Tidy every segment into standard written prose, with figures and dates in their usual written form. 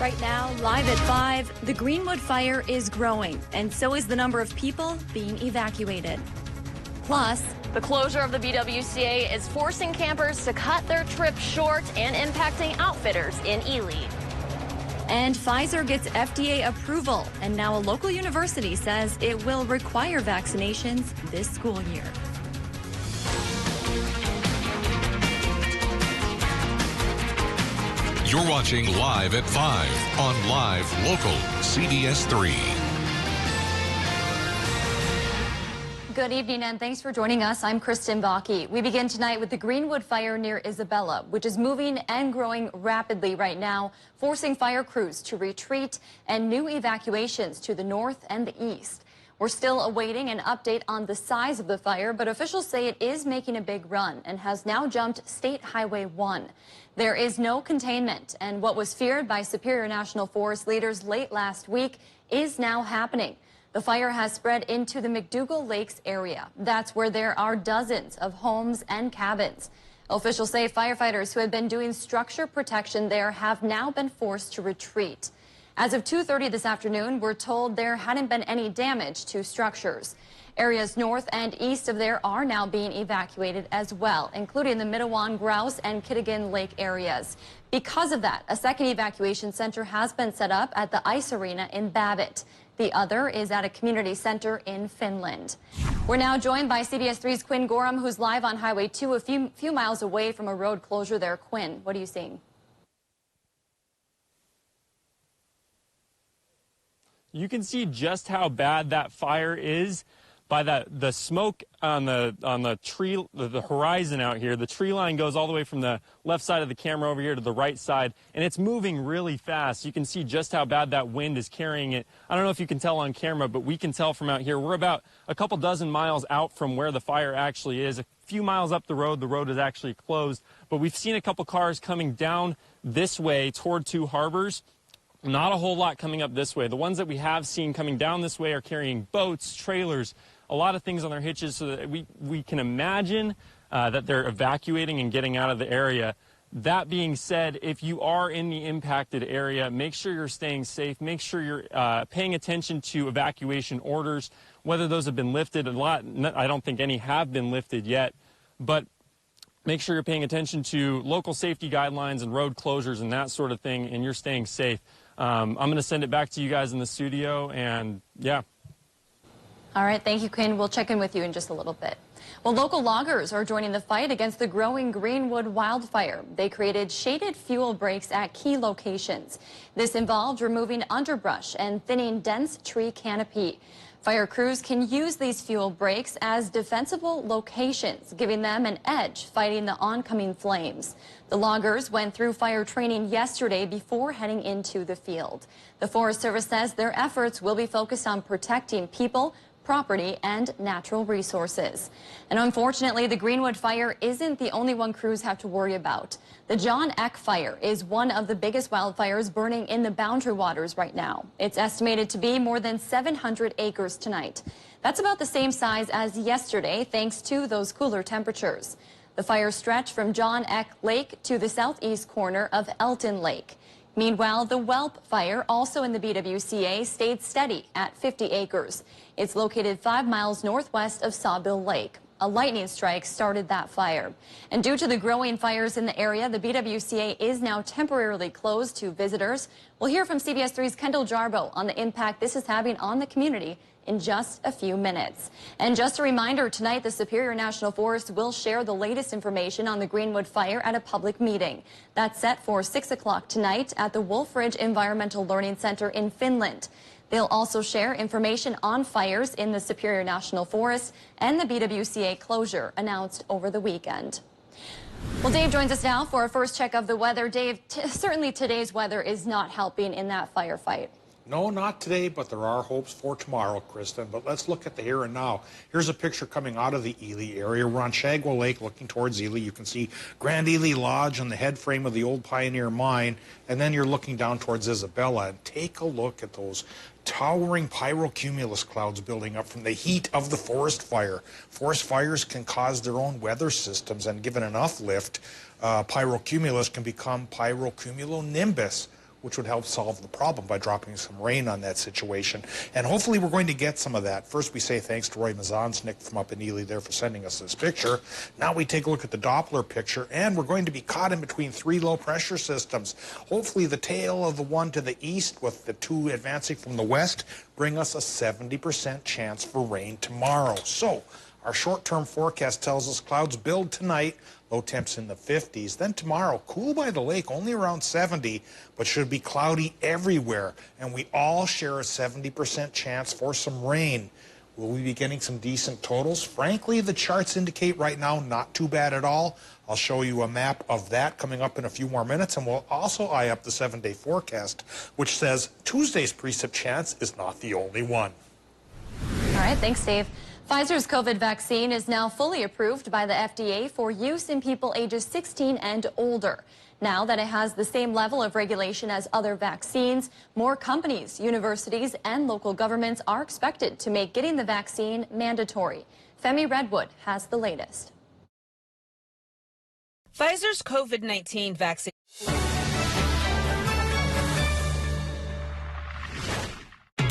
Right now, live at 5, the Greenwood Fire is growing, and so is the number of people being evacuated. Plus, the closure of the BWCA is forcing campers to cut their trip short and impacting outfitters in Ely. And Pfizer gets FDA approval, and now a local university says it will require vaccinations this school year. You're watching Live at 5 on Live Local CBS 3. Good evening and thanks for joining us. I'm Kristen Baki. We begin tonight with the Greenwood Fire near Isabella, which is moving and growing rapidly right now, forcing fire crews to retreat and new evacuations to the north and the east. We're still awaiting an update on the size of the fire, but officials say it is making a big run and has now jumped State Highway 1. There is no containment, and what was feared by Superior National Forest leaders late last week is now happening. The fire has spread into the McDougall Lakes area. That's where there are dozens of homes and cabins. Officials say firefighters who had been doing structure protection there have now been forced to retreat. As of 2:30 this afternoon, we're told there hadn't been any damage to structures. Areas north and east of there are now being evacuated as well, including the Minnewan, Grouse, and Kitigan Lake areas. Because of that, a second evacuation center has been set up at the Ice Arena in Babbitt. The other is at a community center in Finland. We're now joined by CBS 3's Quinn Gorham, who's live on Highway 2 a few miles away from a road closure there. Quinn, what are you seeing? You can see just how bad that fire is by the smoke on the tree, the horizon out here. The tree line goes all the way from the left side of the camera over here to the right side, and it's moving really fast. You can see just how bad that wind is carrying it. I don't know if you can tell on camera, but we can tell from out here. We're about a couple dozen miles out from where the fire actually is. A few miles up the road is actually closed, but we've seen a couple cars coming down this way toward Two Harbors. Not a whole lot coming up this way. The ones that we have seen coming down this way are carrying boats, trailers, a lot of things on their hitches, so that we can imagine that they're evacuating and getting out of the area. That being said, if you are in the impacted area, make sure you're staying safe. Make sure you're paying attention to evacuation orders, whether those have been lifted. I don't think any have been lifted yet, but make sure you're paying attention to local safety guidelines and road closures and that sort of thing, and you're staying safe. I'm going to send it back to you guys in the studio, and yeah. All right, thank you, Quinn. We'll check in with you in just a little bit. Well, local loggers are joining the fight against the growing Greenwood Wildfire. They created shaded fuel breaks at key locations. This involved removing underbrush and thinning dense tree canopy. Fire crews can use these fuel breaks as defensible locations, giving them an edge fighting the oncoming flames. The loggers went through fire training yesterday before heading into the field. The Forest Service says their efforts will be focused on protecting people, property, and natural resources. And unfortunately, the Greenwood Fire isn't the only one crews have to worry about. The John Eck Fire is one of the biggest wildfires burning in the Boundary Waters right now. It's estimated to be more than 700 acres tonight. That's about the same size as yesterday, thanks to those cooler temperatures. The fire stretched from John Eck Lake to the southeast corner of Elton Lake. Meanwhile, the Whelp Fire, also in the BWCA, stayed steady at 50 acres. It's located 5 miles northwest of Sawbill Lake. A lightning strike started that fire. And due to the growing fires in the area, the BWCA is now temporarily closed to visitors. We'll hear from CBS 3's Kendall Jarbo on the impact this is having on the community in just a few minutes. And just a reminder, tonight the Superior National Forest will share the latest information on the Greenwood Fire at a public meeting. That's set for 6 o'clock tonight at the Wolf Ridge Environmental Learning Center in Finland. They'll also share information on fires in the Superior National Forest and the BWCA closure announced over the weekend. Well, Dave joins us now for a first check of the weather. Dave, certainly today's weather is not helping in that firefight. No, not today, but there are hopes for tomorrow, Kristen. But let's look at the here and now. Here's a picture coming out of the Ely area. We're on Shagwell Lake looking towards Ely. You can see Grand Ely Lodge and the head frame of the old Pioneer Mine. And then you're looking down towards Isabella. And take a look at those towering pyrocumulus clouds building up from the heat of the forest fire. Forest fires can cause their own weather systems, and given enough lift, pyrocumulus can become pyrocumulonimbus, which would help solve the problem by dropping some rain on that situation. And hopefully we're going to get some of that. First, we say thanks to Roy Mazonsnik from up in Ely there for sending us this picture. Now we take a look at the Doppler picture, and we're going to be caught in between 3 low-pressure systems. Hopefully the tail of the one to the east with the 2 advancing from the west bring us a 70% chance for rain tomorrow. So our short-term forecast tells us clouds build tonight, low temps in the 50s. Then tomorrow, cool by the lake, only around 70, but should be cloudy everywhere. And we all share a 70% chance for some rain. Will we be getting some decent totals? Frankly, the charts indicate right now not too bad at all. I'll show you a map of that coming up in a few more minutes, and we'll also eye up the 7-day forecast, which says Tuesday's precip chance is not the only one. All right, thanks, Dave. Pfizer's COVID vaccine is now fully approved by the FDA for use in people ages 16 and older. Now that it has the same level of regulation as other vaccines, more companies, universities, and local governments are expected to make getting the vaccine mandatory. Femi Redwood has the latest. Pfizer's COVID-19 vaccine.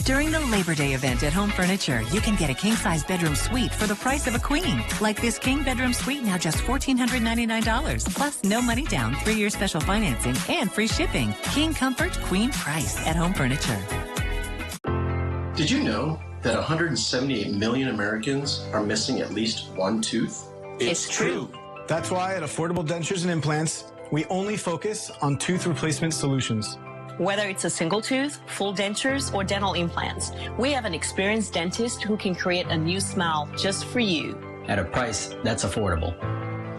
During the Labor Day event at Home Furniture, you can get a king-size bedroom suite for the price of a queen. Like this king bedroom suite, now just $1,499. Plus no money down, 3-year special financing, and free shipping. King comfort, queen price at Home Furniture. Did you know that 178 million Americans are missing at least one tooth? It's true. That's why at Affordable Dentures and Implants, we only focus on tooth replacement solutions. Whether it's a single tooth, full dentures, or dental implants, we have an experienced dentist who can create a new smile just for you. At a price that's affordable.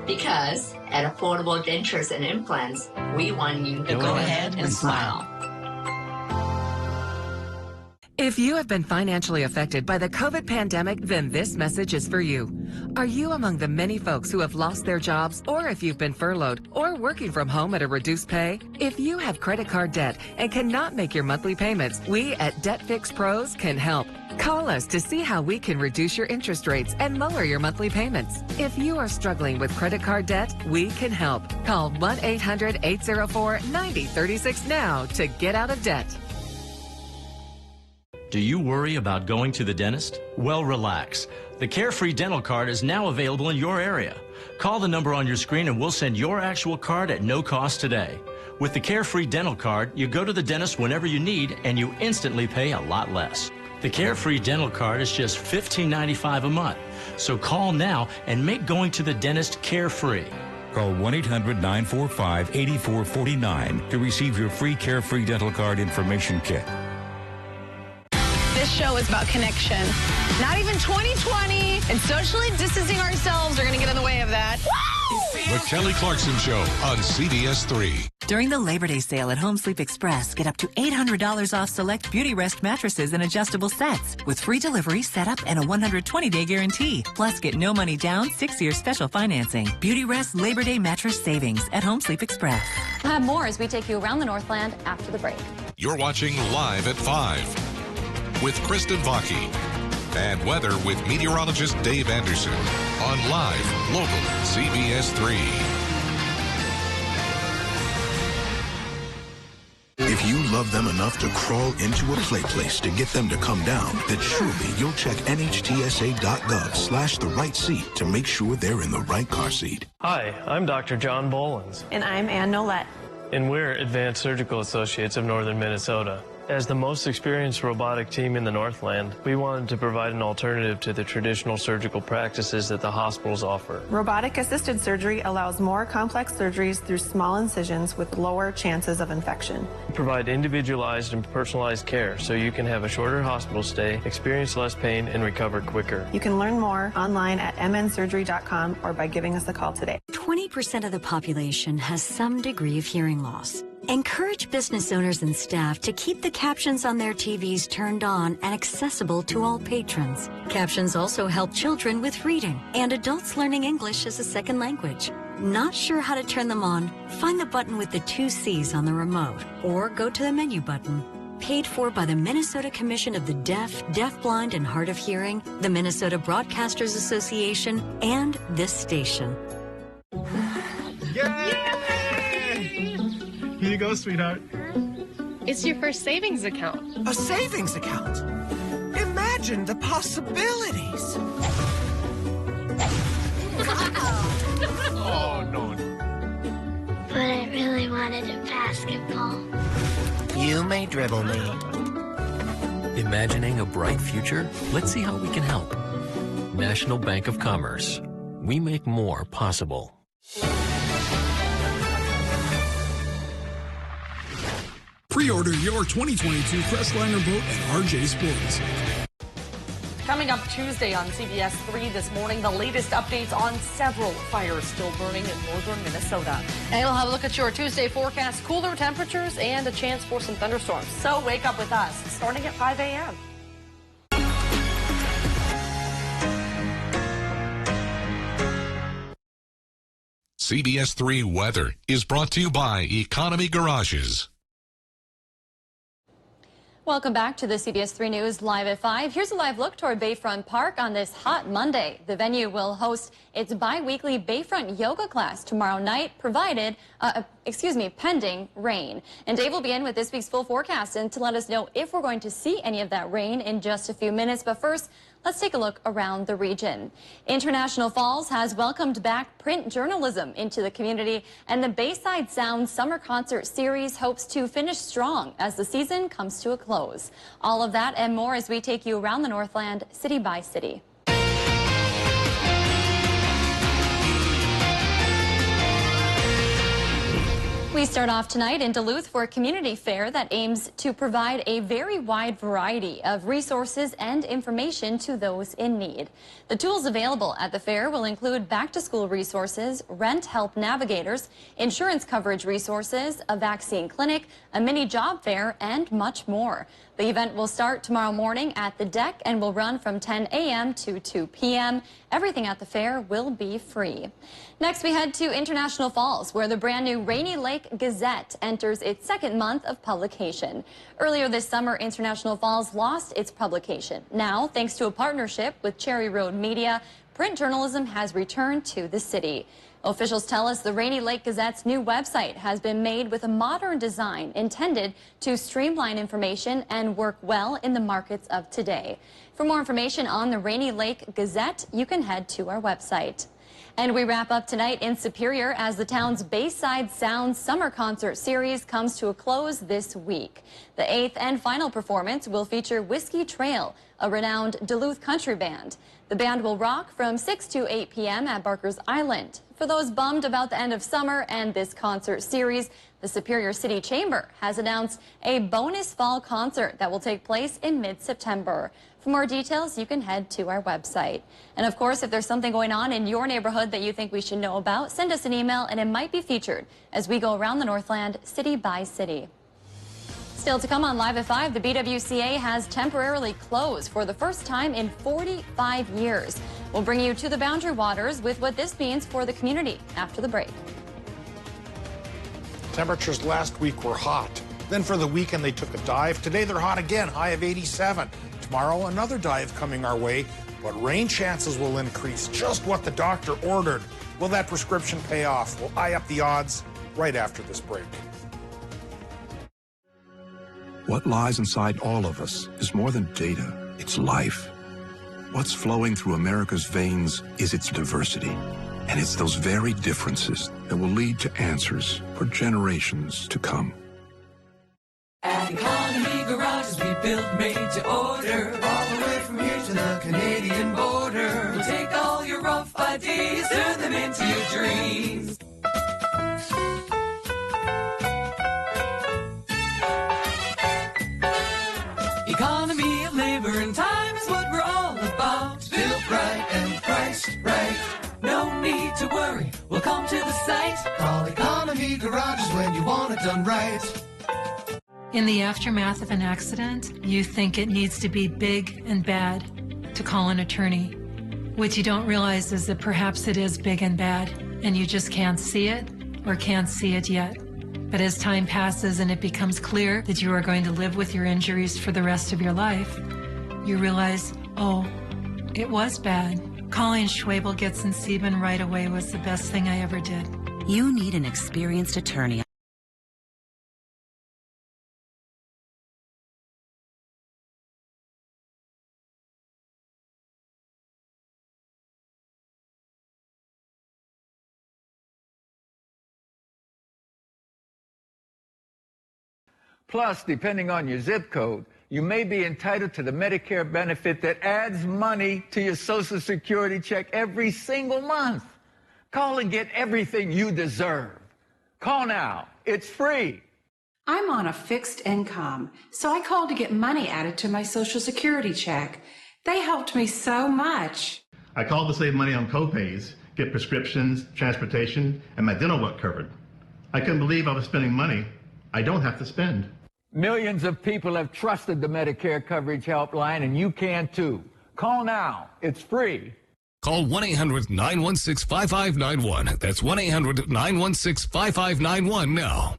Because at Affordable Dentures and Implants, we want you to go ahead and smile. If you have been financially affected by the COVID pandemic, then this message is for you. Are you among the many folks who have lost their jobs, or if you've been furloughed or working from home at a reduced pay? If you have credit card debt and cannot make your monthly payments, we at Debt Fix Pros can help. Call us to see how we can reduce your interest rates and lower your monthly payments. If you are struggling with credit card debt, we can help. Call 1-800-804-9036 now to get out of debt. Do you worry about going to the dentist? Well, relax. The Carefree dental card is now available in your area. Call the number on your screen and we'll send your actual card at no cost today. With the Carefree dental card, you go to the dentist whenever you need and you instantly pay a lot less. The Carefree dental card is just $15.95 a month. So call now and make going to the dentist carefree. Call 1-800-945-8449 to receive your free Carefree dental card information kit. This show is about connection. Not even 2020 and socially distancing ourselves are going to get in the way of that. The Kelly Clarkson Show on CBS 3. During the Labor Day sale at Home Sleep Express, get up to $800 off select Beauty Rest mattresses and adjustable sets with free delivery, setup, and a 120-day guarantee. Plus, get no money down, 6-year special financing. Beauty Rest Labor Day mattress savings at Home Sleep Express. We'll have more as we take you around the Northland after the break. You're watching Live at 5 with Kristen Vaki and weather with meteorologist Dave Anderson on Live Local CBS 3. If you love them enough to crawl into a play place to get them to come down, then surely you'll check NHTSA.gov/the right seat to make sure they're in the right car seat. Hi, I'm Dr. John Bolins. And I'm Ann Nolette. And we're Advanced Surgical Associates of Northern Minnesota. As the most experienced robotic team in the Northland, we wanted to provide an alternative to the traditional surgical practices that the hospitals offer. Robotic-assisted surgery allows more complex surgeries through small incisions with lower chances of infection. We provide individualized and personalized care so you can have a shorter hospital stay, experience less pain, and recover quicker. You can learn more online at mnsurgery.com or by giving us a call today. 20% of the population has some degree of hearing loss. Encourage business owners and staff to keep the captions on their TVs turned on and accessible to all patrons. Captions also help children with reading and adults learning English as a second language. Not sure how to turn them on? Find the button with the 2 C's on the remote or go to the menu button. Paid for by the Minnesota Commission of the Deaf, Deafblind, and Hard of Hearing, the Minnesota Broadcasters Association, and this station. Yay! Here you go, sweetheart. It's your first savings account. A savings account? Imagine the possibilities. Oh, no. But I really wanted a basketball. You may dribble me. Imagining a bright future? Let's see how we can help. National Bank of Commerce. We make more possible. Pre-order your 2022 Crestliner boat at RJ Sports. Coming up Tuesday on CBS 3 this morning, the latest updates on several fires still burning in northern Minnesota. And we'll have a look at your Tuesday forecast, cooler temperatures and a chance for some thunderstorms. So wake up with us starting at 5 a.m. CBS 3 weather is brought to you by Economy Garages. Welcome back to the CBS 3 News Live at 5. Here's a live look toward Bayfront Park on this hot Monday. The venue will host its bi-weekly Bayfront yoga class tomorrow night, pending rain. And Dave will begin with this week's full forecast and to let us know if we're going to see any of that rain in just a few minutes. But first, let's take a look around the region. International Falls has welcomed back print journalism into the community, and the Bayside Sound Summer Concert Series hopes to finish strong as the season comes to a close. All of that and more as we take you around the Northland, city by city. We start off tonight in Duluth for a community fair that aims to provide a very wide variety of resources and information to those in need. The tools available at the fair will include back-to-school resources, rent help navigators, insurance coverage resources, a vaccine clinic, a mini job fair, and much more. The event will start tomorrow morning at the deck and will run from 10 a.m. to 2 p.m. Everything at the fair will be free. Next, we head to International Falls, where the brand new Rainy Lake Gazette enters its second month of publication. Earlier this summer, International Falls lost its publication. Now, thanks to a partnership with Cherry Road Media, print journalism has returned to the city. Officials tell us the Rainy Lake Gazette's new website has been made with a modern design intended to streamline information and work well in the markets of today. For more information on the Rainy Lake Gazette, you can head to our website. And we wrap up tonight in Superior as the town's Bayside Sound Summer Concert Series comes to a close this week. The 8th and final performance will feature Whiskey Trail, a renowned Duluth country band. The band will rock from 6 to 8 p.m. at Barker's Island. For those bummed about the end of summer and this concert series, the Superior City Chamber has announced a bonus fall concert that will take place in mid-September. For more details, you can head to our website. And of course, if there's something going on in your neighborhood that you think we should know about, send us an email and it might be featured as we go around the Northland city by city. Still to come on Live at 5, the BWCA has temporarily closed for the first time in 45 years. We'll bring you to the Boundary Waters with what this means for the community after the break. Temperatures last week were hot. Then for the weekend, they took a dive. Today, they're hot again, high of 87. Tomorrow, another dive coming our way, but rain chances will increase. Just what the doctor ordered. Will that prescription pay off? We'll eye up the odds right after this break. What lies inside all of us is more than data, it's life. What's flowing through America's veins is its diversity. And it's those very differences that will lead to answers for generations to come. At Economy Garages, we build made to order. All the way from here to the Canadian border. We'll take all your rough ideas, turn them into your dreams. Economy of labor and time is what we're all about. Built right and priced right. No need to worry, we'll come to the site. Call Economy Garages when you want it done right. In the aftermath of an accident, you think it needs to be big and bad to call an attorney. What you don't realize is that perhaps it is big and bad, and you just can't see it or can't see it yet. But as time passes and it becomes clear that you are going to live with your injuries for the rest of your life, you realize, oh, it was bad. Calling Schwabel, Getz & Sieben right away was the best thing I ever did. You need an experienced attorney Plus, depending on your zip code, you may be entitled to the Medicare benefit that adds money to your Social Security check every single month. Call and get everything you deserve. Call now. It's free. I'm on a fixed income, so I called to get money added to my Social Security check. They helped me so much. I called to save money on copays, get prescriptions, transportation, and my dental work covered. I couldn't believe I was spending money I don't have to spend. Millions of people have trusted the Medicare Coverage Helpline, and you can too. Call now. It's free. Call 1-800-916-5591. That's 1-800-916-5591 now.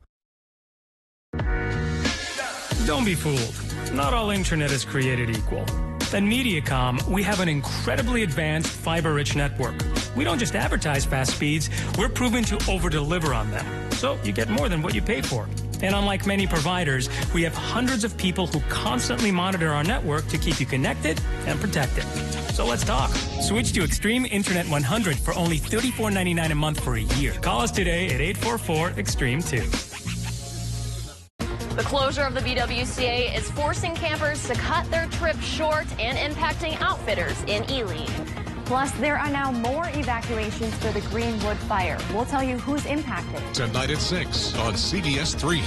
Don't be fooled. Not all internet is created equal. At Mediacom, we have an incredibly advanced fiber-rich network. We don't just advertise fast speeds, we're proven to over-deliver on them. So you get more than what you pay for. And unlike many providers, we have hundreds of people who constantly monitor our network to keep you connected and protected. So let's talk. Switch to Extreme Internet 100 for only $34.99 a month for a year. Call us today at 844-EXTREME2. The closure of the BWCA is forcing campers to cut their trip short and impacting outfitters in Ely. Plus, there are now more evacuations for the Greenwood Fire. We'll tell you who's impacted. Tonight at 6 on CBS 3.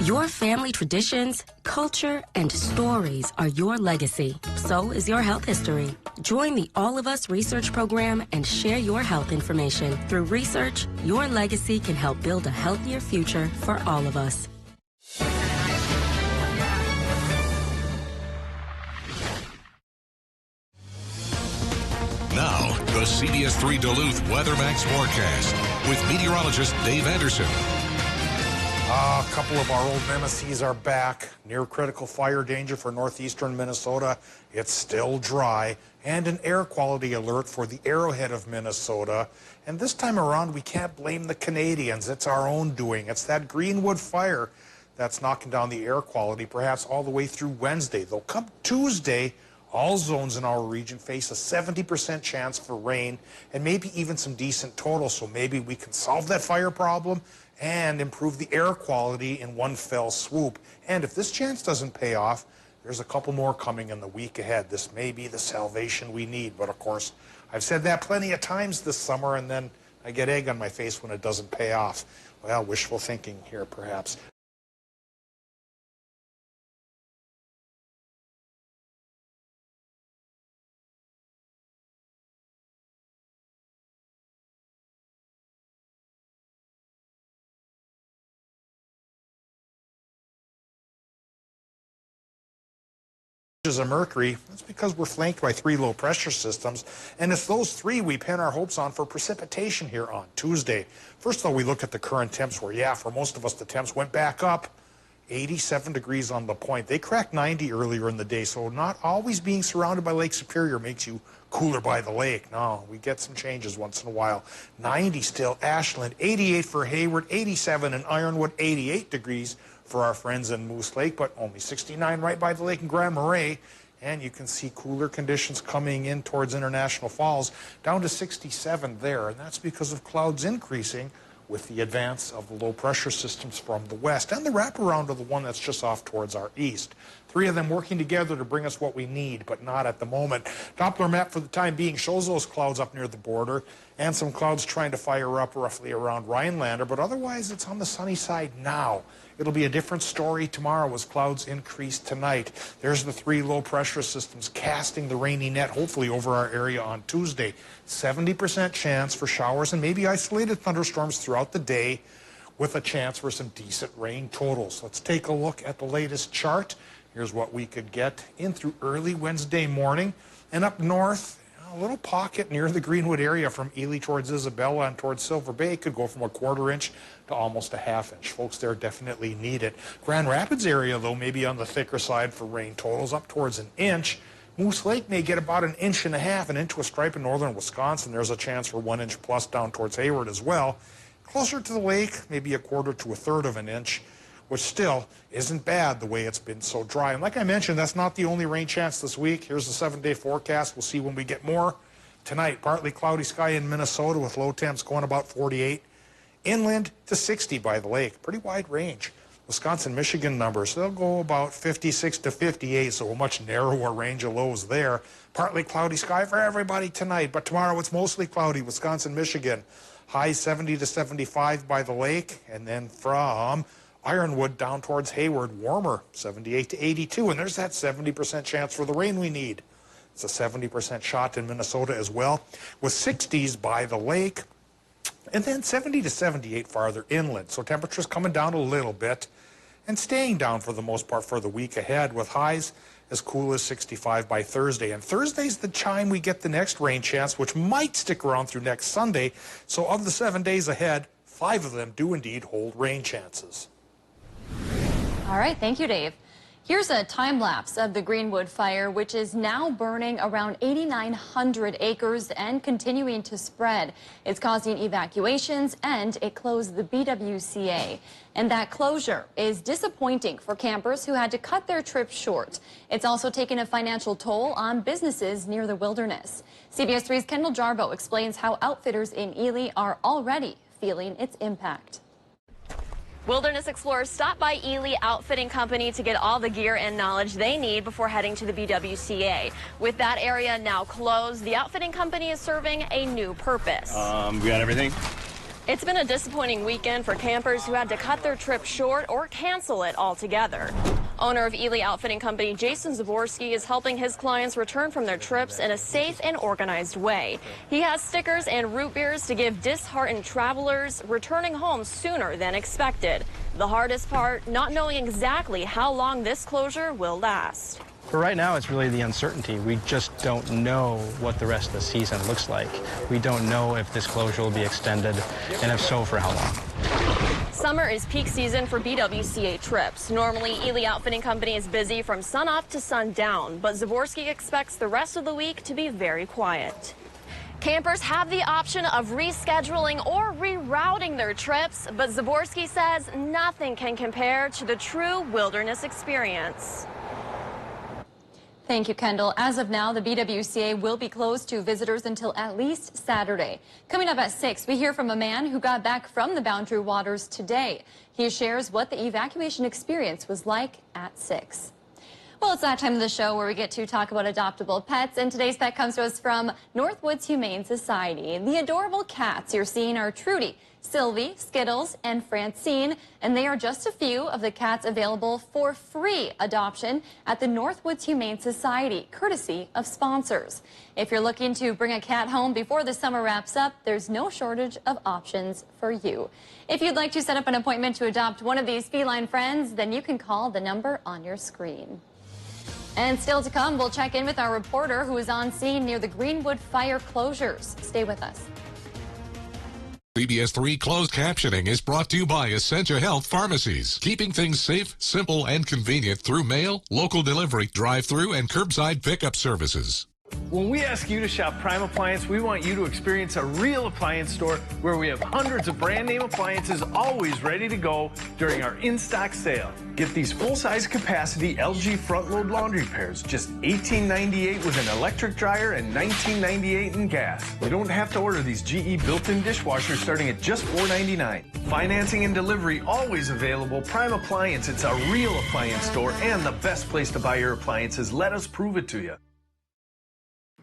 Your family traditions, culture, and stories are your legacy. So is your health history. Join the All of Us research program and share your health information. Through research, your legacy can help build a healthier future for all of us. Now, the CBS 3 Duluth WeatherMax forecast with meteorologist Dave Anderson. A couple of our old nemesis are back. Near critical fire danger for northeastern Minnesota. It's still dry. And an air quality alert for the Arrowhead of Minnesota. And this time around, we can't blame the Canadians. It's our own doing. It's that Greenwood Fire that's knocking down the air quality, perhaps all the way through Wednesday. Though come Tuesday, all zones in our region face a 70% chance for rain and maybe even some decent totals. So maybe we can solve that fire problem and improve the air quality in one fell swoop. And if this chance doesn't pay off, there's a couple more coming in the week ahead. This may be the salvation we need. But of course, I've said that plenty of times this summer, and then I get egg on my face when it doesn't pay off. Well, wishful thinking here, perhaps. Of mercury. That's because we're flanked by 3 low pressure systems, and it's those 3 we pin our hopes on for precipitation here on Tuesday. First, though, we look at the current temps where, yeah, for most of us, the temps went back up. 87 degrees on the point. They cracked 90 earlier in the day, so not always being surrounded by Lake Superior makes you cooler by the lake. No, we get some changes once in a while. 90 still Ashland, 88 for Hayward, 87 in Ironwood, 88 degrees for our friends in Moose Lake, but only 69 right by the lake in Grand Marais. And you can see cooler conditions coming in towards International Falls, down to 67 there. And that's because of clouds increasing with the advance of the low pressure systems from the west and the wraparound of the one that's just off towards our east. 3 of them working together to bring us what we need, but not at the moment. Doppler map for the time being shows those clouds up near the border and some clouds trying to fire up roughly around Rhinelander, but otherwise it's on the sunny side now. It'll be a different story tomorrow as clouds increase tonight. There's the 3 low pressure systems casting the rainy net, hopefully over our area on Tuesday. 70% chance for showers and maybe isolated thunderstorms throughout the day with a chance for some decent rain totals. Let's take a look at the latest chart. Here's what we could get in through early Wednesday morning. And up north, a little pocket near the Greenwood area from Ely towards Isabella and towards Silver Bay could go from a 1/4 inch to almost a 1/2 inch. Folks there definitely need it. Grand Rapids area, though, may be on the thicker side for rain totals, up towards 1 inch. Moose Lake may get about 1.5 inches and into a stripe in northern Wisconsin. There's a chance for 1 inch plus down towards Hayward as well. Closer to the lake, maybe 1/4 to 1/3 of an inch, which still isn't bad the way it's been so dry. And like I mentioned, that's not the only rain chance this week. Here's the 7-day forecast. We'll see when we get more. Tonight, partly cloudy sky in Minnesota with low temps going about 48. Inland to 60 by the lake. Pretty wide range. Wisconsin, Michigan numbers, they'll go about 56 to 58, so a much narrower range of lows there. Partly cloudy sky for everybody tonight, but tomorrow it's mostly cloudy. Wisconsin, Michigan, high 70 to 75 by the lake, and then from Ironwood down towards Hayward, warmer, 78 to 82, and there's that 70% chance for the rain we need. It's a 70% shot in Minnesota as well, with 60s by the lake, and then 70 to 78 farther inland. So temperatures coming down a little bit and staying down for the most part for the week ahead, with highs as cool as 65 by Thursday. And Thursday's the time we get the next rain chance, which might stick around through next Sunday. So of the 7 days ahead, 5 of them do indeed hold rain chances. All right, thank you, Dave. Here's a time lapse of the Greenwood Fire, which is now burning around 8,900 acres and continuing to spread. It's causing evacuations, and it closed the BWCA. And that closure is disappointing for campers who had to cut their trip short. It's also taken a financial toll on businesses near the wilderness. CBS 3's Kendall Jarbo explains how outfitters in Ely are already feeling its impact. Wilderness explorers stopped by Ely Outfitting Company to get all the gear and knowledge they need before heading to the BWCA. With that area now closed, the outfitting company is serving a new purpose. We got everything? It's been a disappointing weekend for campers who had to cut their trip short or cancel it altogether. Owner of Ely Outfitting Company, Jason Zaborski, is helping his clients return from their trips in a safe and organized way. He has stickers and root beers to give disheartened travelers returning home sooner than expected. The hardest part, not knowing exactly how long this closure will last. For right now, it's really the uncertainty. We just don't know what the rest of the season looks like. We don't know if this closure will be extended, and if so, for how long. Summer is peak season for BWCA trips. Normally, Ely Outfitting Company is busy from sunup to sundown, but Zaborski expects the rest of the week to be very quiet. Campers have the option of rescheduling or rerouting their trips, but Zaborski says nothing can compare to the true wilderness experience. Thank you, Kendall. As of now, the BWCA will be closed to visitors until at least Saturday. Coming up at 6, we hear from a man who got back from the Boundary Waters today. He shares what the evacuation experience was like at 6. Well, it's that time of the show where we get to talk about adoptable pets, and today's pet comes to us from Northwoods Humane Society. The adorable cats you're seeing are Trudy, Sylvie, Skittles, and Francine, and they are just a few of the cats available for free adoption at the Northwoods Humane Society, courtesy of sponsors. If you're looking to bring a cat home before the summer wraps up, there's no shortage of options for you. If you'd like to set up an appointment to adopt one of these feline friends, then you can call the number on your screen. And still to come, we'll check in with our reporter who is on scene near the Greenwood Fire closures. Stay with us. CBS 3 closed captioning is brought to you by Essentia Health Pharmacies, keeping things safe, simple, and convenient through mail, local delivery, drive-through, and curbside pickup services. When we ask you to shop Prime Appliance, we want you to experience a real appliance store where we have hundreds of brand name appliances always ready to go during our in-stock sale. Get these full-size capacity LG front-load laundry pairs, just $18.98 with an electric dryer and $19.98 in gas. You don't have to order these GE built-in dishwashers starting at just $4.99. Financing and delivery always available. Prime Appliance, it's a real appliance store and the best place to buy your appliances. Let us prove it to you.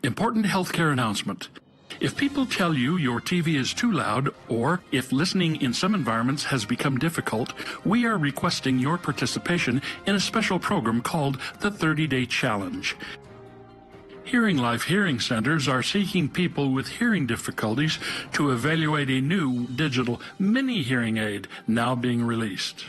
Important healthcare announcement. If people tell you your TV is too loud, or if listening in some environments has become difficult, we are requesting your participation in a special program called the 30-Day Challenge. Hearing Life Hearing Centers are seeking people with hearing difficulties to evaluate a new digital mini hearing aid now being released.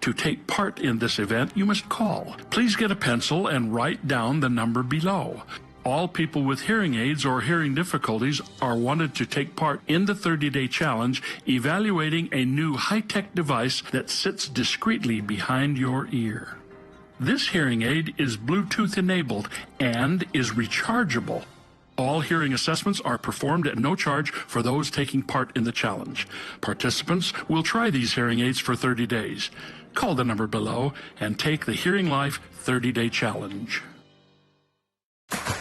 To take part in this event, you must call. Please get a pencil and write down the number below. All people with hearing aids or hearing difficulties are wanted to take part in the 30-Day Challenge, evaluating a new high-tech device that sits discreetly behind your ear. This hearing aid is Bluetooth enabled and is rechargeable. All hearing assessments are performed at no charge for those taking part in the challenge. Participants will try these hearing aids for 30 days. Call the number below and take the Hearing Life 30-Day Challenge.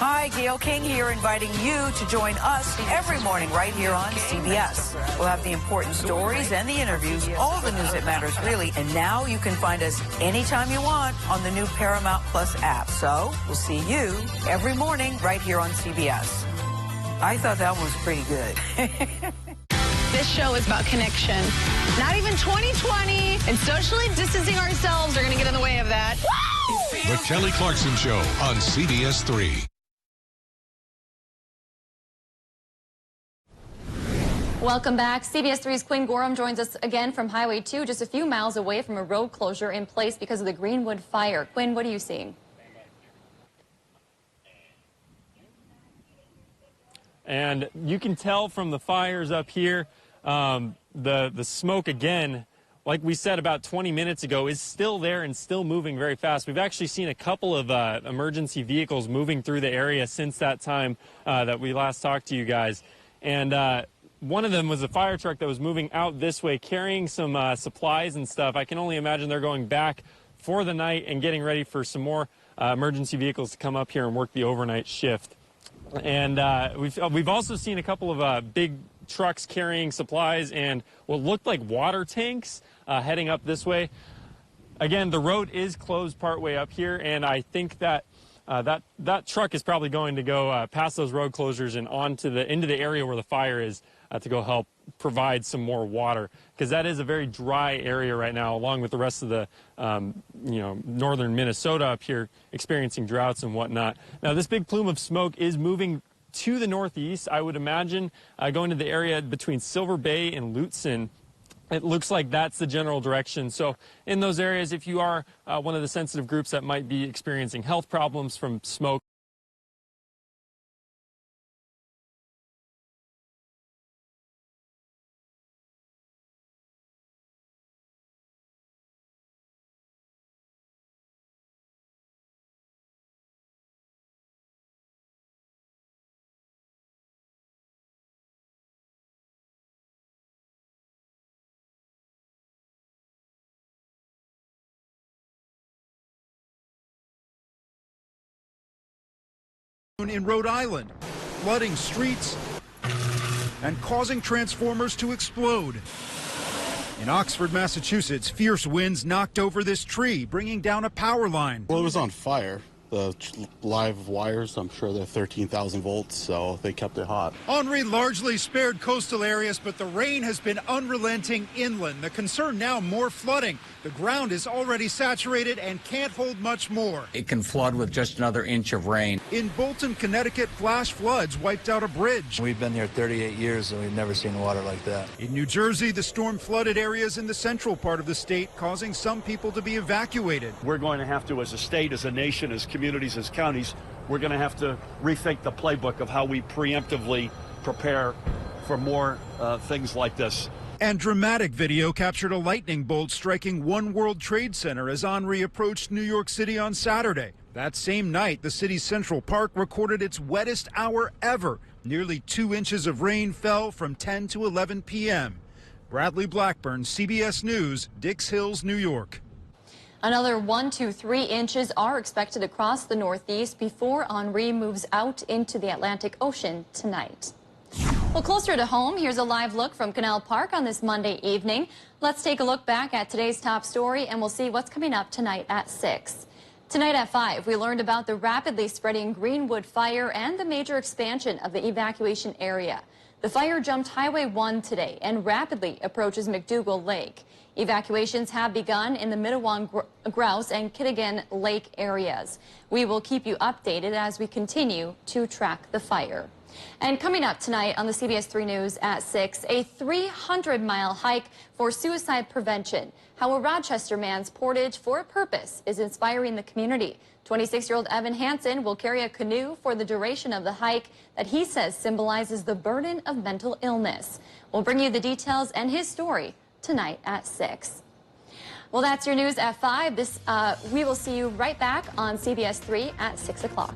Hi, Gail King here, inviting you to join us every morning right here on CBS. We'll have the important stories and the interviews, all the news that matters, really. And now you can find us anytime you want on the new Paramount Plus app. So we'll see you every morning right here on CBS. I thought that was pretty good. This show is about connection. Not even 2020 and socially distancing ourselves are going to get in the way of that. Woo! The Kelly Clarkson Show on CBS 3. Welcome back. CBS 3's Quinn Gorham joins us again from Highway 2, just a few miles away from a road closure in place because of the Greenwood Fire. Quinn, what are you seeing? And you can tell from the fires up here, the smoke again, like we said about 20 minutes ago, is still there and still moving very fast. We've actually seen a couple of emergency vehicles moving through the area since that time that we last talked to you guys. And one of them was a fire truck that was moving out this way, carrying some supplies and stuff. I can only imagine they're going back for the night and getting ready for some more emergency vehicles to come up here and work the overnight shift. And we've also seen a couple of big trucks carrying supplies and what looked like water tanks heading up this way. Again, the road is closed partway up here, and I think that that truck is probably going to go past those road closures and into the area where the fire is to go help provide some more water, because that is a very dry area right now, along with the rest of the northern Minnesota up here experiencing droughts and whatnot. Now, this big plume of smoke is moving to the northeast, I would imagine, going to the area between Silver Bay and Lutsen. It looks like that's the general direction. So in those areas, if you are one of the sensitive groups that might be experiencing health problems from smoke, in Rhode Island, flooding streets and causing transformers to explode. In Oxford, Massachusetts, fierce winds knocked over this tree, bringing down a power line. Well, it was on fire. The live wires, I'm sure they're 13,000 volts, so they kept it hot. Henri largely spared coastal areas, but the rain has been unrelenting inland. The concern now, more flooding. The ground is already saturated and can't hold much more. It can flood with just another inch of rain. In Bolton, Connecticut, flash floods wiped out a bridge. We've been here 38 years and we've never seen water like that. In New Jersey, the storm flooded areas in the central part of the state, causing some people to be evacuated. We're going to have to, as a state, as a nation, as communities, as counties, we're going to have to rethink the playbook of how we preemptively prepare for more things like this. And dramatic video captured a lightning bolt striking One World Trade Center as Henri approached New York City on Saturday. That same night, the city's Central Park recorded its wettest hour ever. Nearly 2 inches of rain fell from 10 to 11 p.m. Bradley Blackburn, CBS News, Dix Hills, New York. Another 1 to 3 inches are expected across the Northeast before Henri moves out into the Atlantic Ocean tonight. Well, closer to home, here's a live look from Canal Park on this Monday evening. Let's take a look back at today's top story, and we'll see what's coming up tonight at 6. Tonight at 5, we learned about the rapidly spreading Greenwood Fire and the major expansion of the evacuation area. The fire jumped Highway 1 today and rapidly approaches McDougal Lake. Evacuations have begun in the Minnewanne, Grouse, and Kitigan Lake areas. We will keep you updated as we continue to track the fire. And coming up tonight on the CBS 3 News at 6, a 300-mile hike for suicide prevention. How a Rochester man's portage for a purpose is inspiring the community. 26-year-old Evan Hansen will carry a canoe for the duration of the hike that he says symbolizes the burden of mental illness. We'll bring you the details and his story tonight at 6. Well, that's your news at 5. We will see you right back on CBS 3 at 6 o'clock.